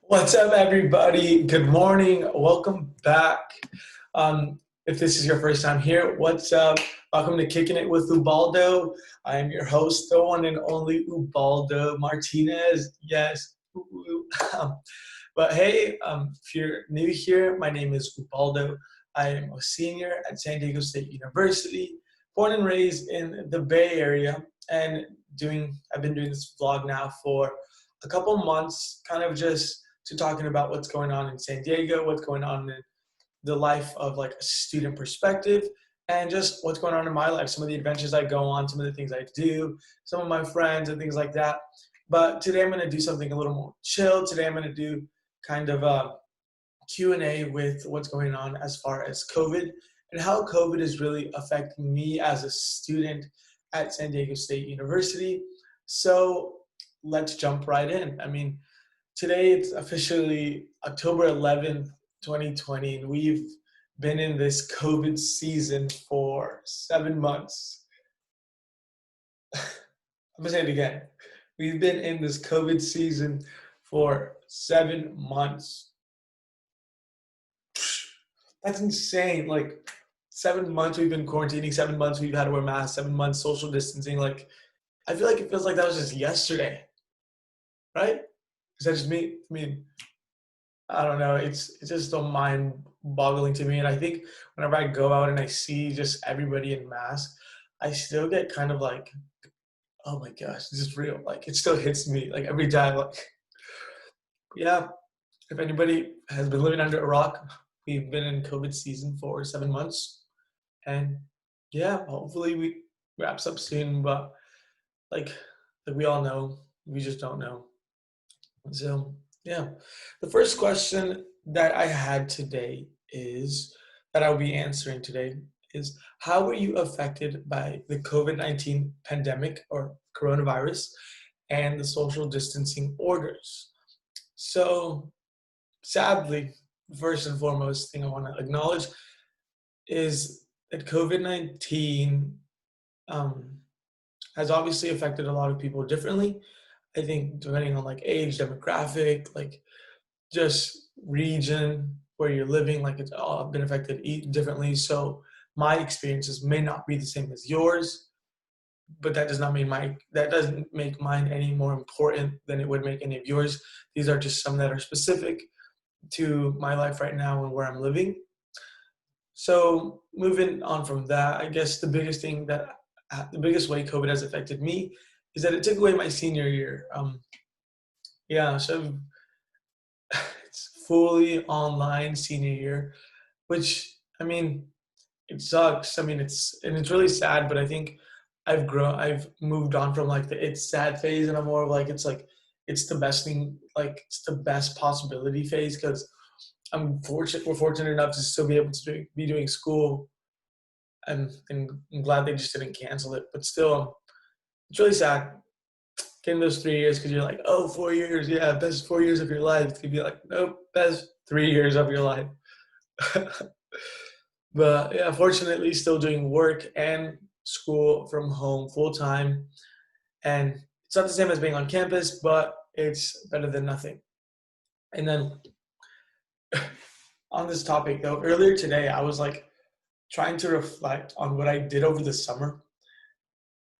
What's up, everybody? Good morning. Welcome back. If this is your first time here, what's up? Welcome to Kicking It with Ubaldo. I am your host, the one and only Ubaldo Martinez. Yes. But hey, if you're new here, my name is Ubaldo. I am a senior at San Diego State University, born and raised in the Bay Area, and I've been doing this vlog now for a couple months, kind of just to talking about what's going on in San Diego, what's going on in the life of like a student perspective, and just what's going on in my life, some of the adventures I go on, some of the things I do, some of my friends and things like that. But today I'm going to do something a little more chill. Today I'm going to do kind of a Q&A with what's going on as far as COVID and how COVID is really affecting me as a student at San Diego State University. So let's jump right in. Today it's officially October 11th, 2020, and we've been in this COVID season for 7 months. I'm gonna say it again. We've been in this COVID season for 7 months. That's insane. Like 7 months we've been quarantining, 7 months we've had to wear masks, 7 months social distancing. Like I feel like it feels like that was just yesterday, right? Is that just me? I don't know. It's just so mind boggling to me. And I think whenever I go out and I see just everybody in masks, I still get kind of like, oh my gosh, this is real. Like it still hits me like every time. Like, yeah, if anybody has been living under a rock, we've been in COVID season for 7 months. And yeah, hopefully we wraps up soon. But like like we all know, we just don't know. So, yeah. The first question that I had today is that I'll be answering today is how were you affected by the COVID-19 pandemic or coronavirus and the social distancing orders? So, sadly, first and foremost thing I want to acknowledge is that COVID-19 um, has obviously affected a lot of people differently. I think depending on like age, demographic, like just region where you're living, like it's all been affected differently. So my experiences may not be the same as yours, but that doesn't make mine any more important than it would make any of yours. These are just some that are specific to my life right now and where I'm living. So moving on from that, I guess the biggest way COVID has affected me is that it took away my senior year. Yeah, so it's fully online senior year, which I mean, it sucks. It's really sad, but I think I've moved on from like the it's sad phase, and I'm more of like it's the best thing, like it's the best possibility phase because we're fortunate enough to still be able to be doing school, and I'm glad they just didn't cancel it. But still, it's really sad getting those 3 years because you're like, oh, 4 years, yeah, best 4 years of your life. It could be like, nope, best 3 years of your life. But yeah, fortunately, still doing work and school from home full time. And it's not the same as being on campus, but it's better than nothing. And then on this topic, though, earlier today, I was like trying to reflect on what I did over the summer.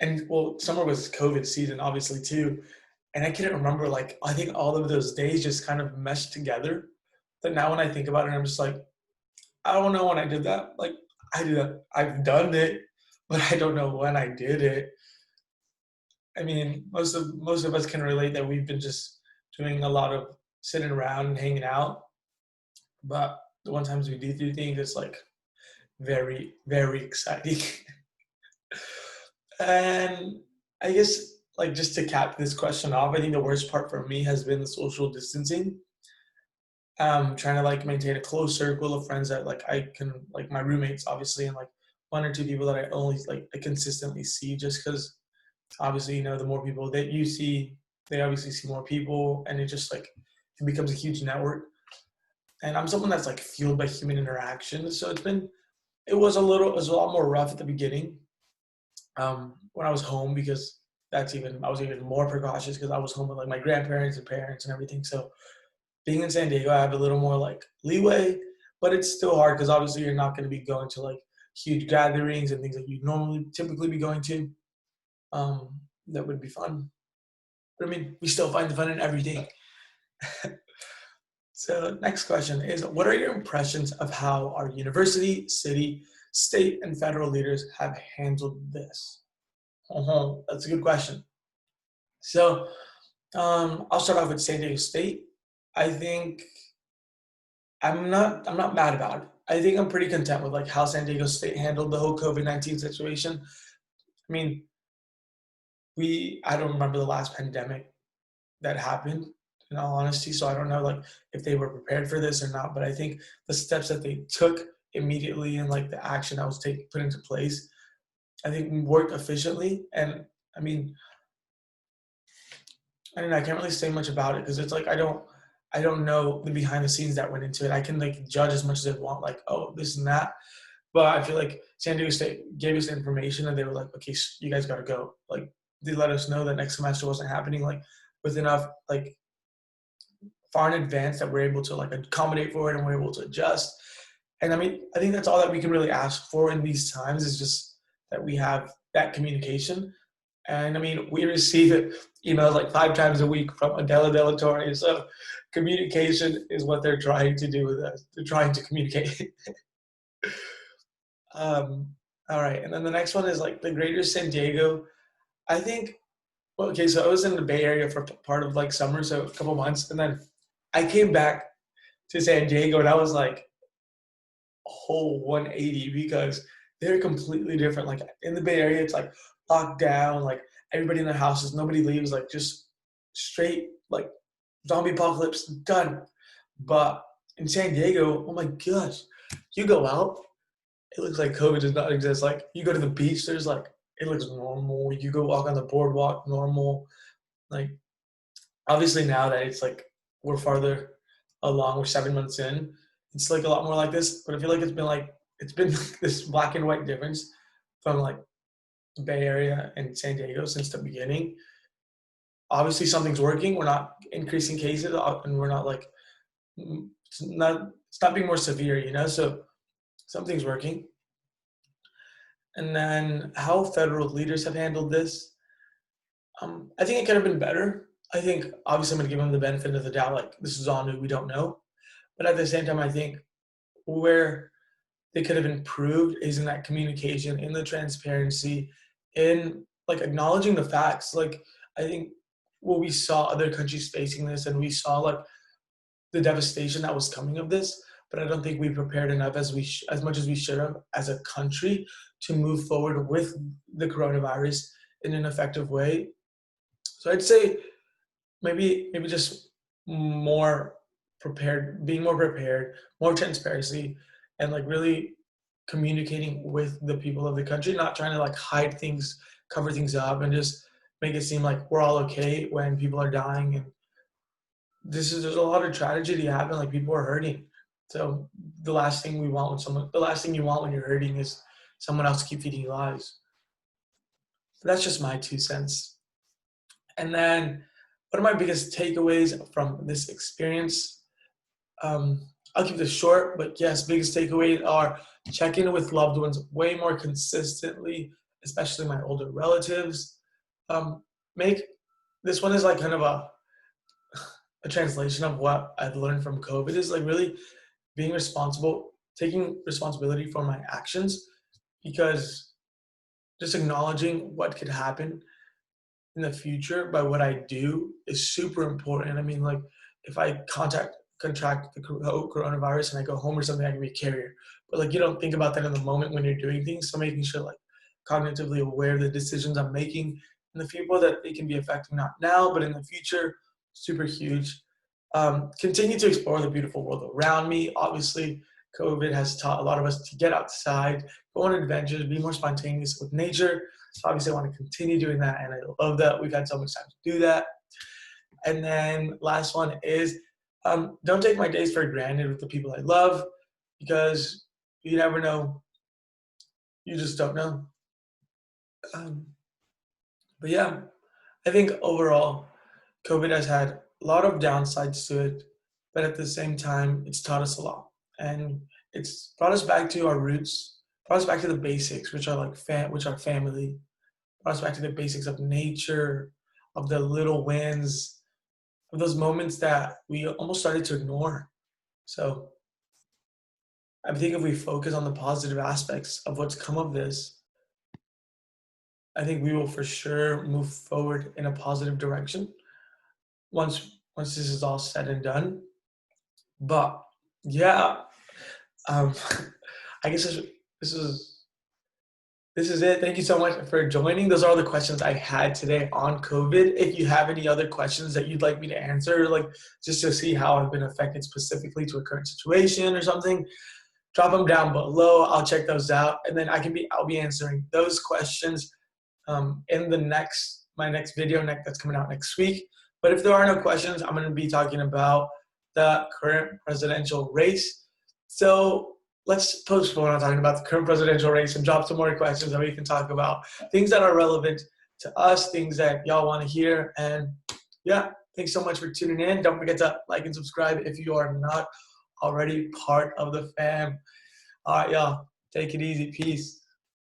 And well, summer was COVID season, obviously, too. And I couldn't remember, like, I think all of those days just kind of meshed together. But now when I think about it, I'm just like, I don't know when I did that. Like, I did that. I've done it, but I don't know when I did it. I mean, most of us can relate that we've been just doing a lot of sitting around and hanging out. But the one times we do things, it's like very, very exciting. And I guess like just to cap this question off, I think the worst part for me has been the social distancing. Trying to like maintain a close circle of friends that like I can like my roommates obviously and like one or two people that I only like I consistently see just because obviously the more people that you see, they obviously see more people, and it just like it becomes a huge network. And I'm someone that's like fueled by human interaction, so it was a lot more rough at the beginning when I was home because I was even more precautious because I was home with like my grandparents and parents and everything. So being in San Diego, I have a little more like leeway, but it's still hard because obviously you're not going to be going to like huge gatherings and things that you normally typically be going to. That would be fun. But I mean, we still find the fun in everything. So, next question is, what are your impressions of how our university, city, state, and federal leaders have handled this? That's a good question. So, I'll start off with San Diego State. I think I'm not mad about it. I think I'm pretty content with like how San Diego State handled the whole COVID-19 situation. I mean, I don't remember the last pandemic that happened, in all honesty. So I don't know like if they were prepared for this or not. But I think the steps that they took immediately and like the action that was put into place, I think worked efficiently. And I mean, I don't know, I can't really say much about it because it's like I don't know the behind the scenes that went into it. I can like judge as much as I want, like, oh, this and that. But I feel like San Diego State gave us the information and they were like, okay, you guys got to go. Like, they let us know that next semester wasn't happening, like, with enough, like, far in advance that we're able to, like, accommodate for it and we're able to adjust. And I mean, I think that's all that we can really ask for in these times is just that we have that communication. And I mean, we receive emails like 5 times a week from Adela Della Torre. So communication is what they're trying to do with us. They're trying to communicate. Um, all right, and then the next one is like the Greater San Diego. I think. Well, okay, so I was in the Bay Area for part of like summer, so a couple months, and then I came back to San Diego, and I was like a whole 180 because they're completely different. Like in the Bay Area, it's like locked down, like everybody in their houses, nobody leaves, like just straight like zombie apocalypse done. But in San Diego, oh my gosh, you go out, it looks like COVID does not exist. Like you go to the beach, there's like it looks normal. You go walk on the boardwalk, normal. Like obviously now that it's like we're farther along, we're 7 months in, it's like a lot more like this. But I feel like it's been this black and white difference from like the Bay Area and San Diego since the beginning. Obviously something's working. We're not increasing cases and we're not like it's not being more severe, So something's working. And then how federal leaders have handled this, I think it could have been better. I think obviously I'm going to give them the benefit of the doubt. Like this is all new, we don't know. But at the same time, I think where they could have improved is in that communication, in the transparency, in like acknowledging the facts. Like I think we saw other countries facing this, and we saw like the devastation that was coming of this. But I don't think we prepared enough as much as we should have as a country to move forward with the coronavirus in an effective way. So I'd say maybe just more prepared, being more prepared, more transparency, and like really communicating with the people of the country, not trying to like hide things, cover things up, and just make it seem like we're all okay when people are dying. And there's a lot of tragedy happening, like people are hurting. So the last thing you want when you're hurting is someone else to keep feeding you lies. But that's just my 2 cents. And then one of my biggest takeaways from this experience, I'll keep this short, but yes, biggest takeaways are check in with loved ones way more consistently, especially my older relatives. Make this one is like kind of a translation of what I've learned from COVID is like really being responsible, taking responsibility for my actions, because just acknowledging what could happen in the future by what I do is super important. I mean, like if I contract the coronavirus and I go home or something, I can be a carrier. But like you don't think about that in the moment when you're doing things. So making sure like cognitively aware of the decisions I'm making and the people that they can be affecting not now but in the future, super huge. Continue to explore the beautiful world around me. Obviously, COVID has taught a lot of us to get outside, go on adventures, be more spontaneous with nature. So obviously I want to continue doing that, and I love that we've had so much time to do that. And then last one is don't take my days for granted with the people I love, because you never know. You just don't know. Um, but yeah, I think overall, COVID has had a lot of downsides to it. but at the same time, it's taught us a lot. And it's brought us back to our roots, brought us back to the basics, which are like which are family, brought us back to the basics of nature, of the little wins, of those moments that we almost started to ignore. So I think if we focus on the positive aspects of what's come of this, I think we will for sure move forward in a positive direction once this is all said and done. But yeah, um, I guess this is this is it. Thank you so much for joining. Those are all the questions I had today on COVID. If you have any other questions that you'd like me to answer, like just to see how I've been affected specifically to a current situation or something, drop them down below. I'll check those out, and then I'll be answering those questions in my next video that's coming out next week. But if there are no questions, I'm going to be talking about the current presidential race. So let's postpone on talking about the current presidential race and drop some more questions that we can talk about. Things that are relevant to us, things that y'all want to hear. And yeah, thanks so much for tuning in. Don't forget to like and subscribe if you are not already part of the fam. All right, y'all. Take it easy. Peace.